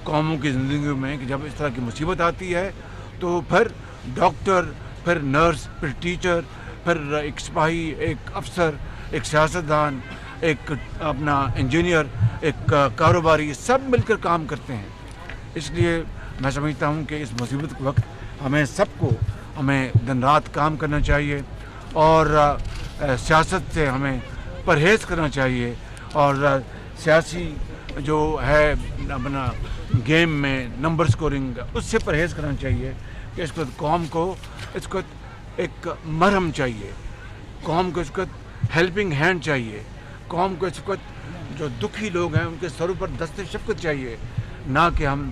قوموں کی زندگیوں میں کہ جب اس طرح کی مصیبت آتی ہے تو پھر ڈاکٹر، پھر نرس، پھر ٹیچر، پھر ایک سپاہی، ایک افسر، ایک سیاستدان، ایک اپنا انجینئر، ایک کاروباری، سب مل کر کام کرتے ہیں۔ اس لیے میں سمجھتا ہوں کہ اس مصیبت کے وقت ہمیں دن رات کام کرنا چاہیے اور سیاست سے ہمیں پرہیز کرنا چاہیے اور سیاسی جو ہے اپنا گیم میں نمبر سکورنگ اس سے پرہیز کرنا چاہیے کہ اس وقت قوم کو اس وقت ایک مرہم چاہیے، قوم کو اس وقت ہیلپنگ ہینڈ چاہیے، قوم کو اس وقت جو دکھی لوگ ہیں ان کے سروں پر دست شفقت چاہیے، نہ کہ ہم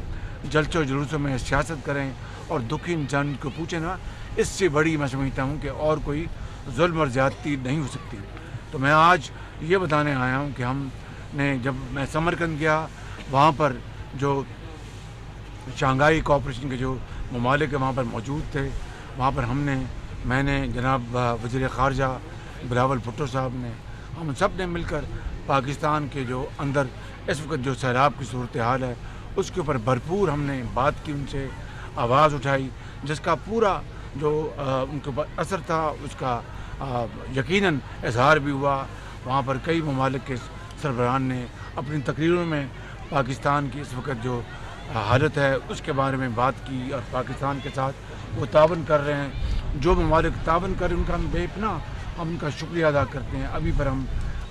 جلسوں و جلوسوں میں سیاست کریں اور دکھی انسان کو پوچھیں نا۔ اس سے بڑی میں سمجھتا ہوں کہ اور کوئی ظلم اور زیادتی نہیں ہو سکتی۔ تو میں آج یہ بتانے آیا ہوں کہ ہم نے جب میں سمرقند گیا وہاں پر جو شنگھائی کوآپریشن کے جو ممالک وہاں پر موجود تھے، وہاں پر میں نے جناب وزیر خارجہ بلاول بھٹو صاحب نے، ہم سب نے مل کر پاکستان کے جو اندر اس وقت جو سیلاب کی صورتحال ہے اس کے اوپر بھرپور ہم نے بات کی، ان سے آواز اٹھائی، جس کا پورا جو ان کے اوپر اثر تھا اس کا یقیناً اظہار بھی ہوا۔ وہاں پر کئی ممالک کے سربراہان نے اپنی تقریروں میں پاکستان کی اس وقت جو حالت ہے اس کے بارے میں بات کی اور پاکستان کے ساتھ وہ تعاون کر رہے ہیں۔ جو ممالک تعاون کر رہے ہیں ان کا ہم بے پناہ ہم ان کا شکریہ ادا کرتے ہیں۔ ابھی پر ہم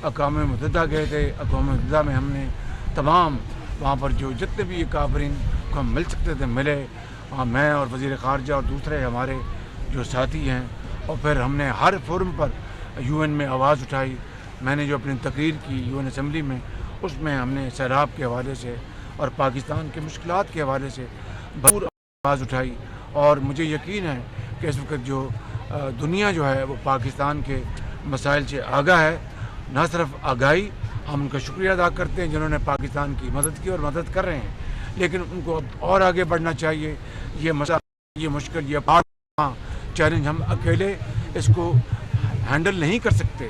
اقوام متحدہ گئے تھے، اقوام متحدہ میں ہم نے تمام وہاں پر جو جتنے بھی کافرین کو ہم مل سکتے تھے ملے، میں اور وزیر خارجہ اور دوسرے ہمارے جو ساتھی ہیں، اور پھر ہم نے ہر فورم پر یو این میں آواز اٹھائی۔ میں نے جو اپنی تقریر کی یو این اسمبلی میں اس میں ہم نے سیلاب کے حوالے سے اور پاکستان کے مشکلات کے حوالے سے بھرپور آواز اٹھائی، اور مجھے یقین ہے کہ اس وقت جو دنیا جو ہے وہ پاکستان کے مسائل سے آگاہ ہے۔ نہ صرف آگاہی، ہم ان کا شکریہ ادا کرتے ہیں جنہوں نے پاکستان کی مدد کی اور مدد کر رہے ہیں، لیکن ان کو اب اور آگے بڑھنا چاہیے۔ یہ مسئلہ، یہ مشکل، یہ بڑا چیلنج ہم اکیلے اس کو ہینڈل نہیں کر سکتے۔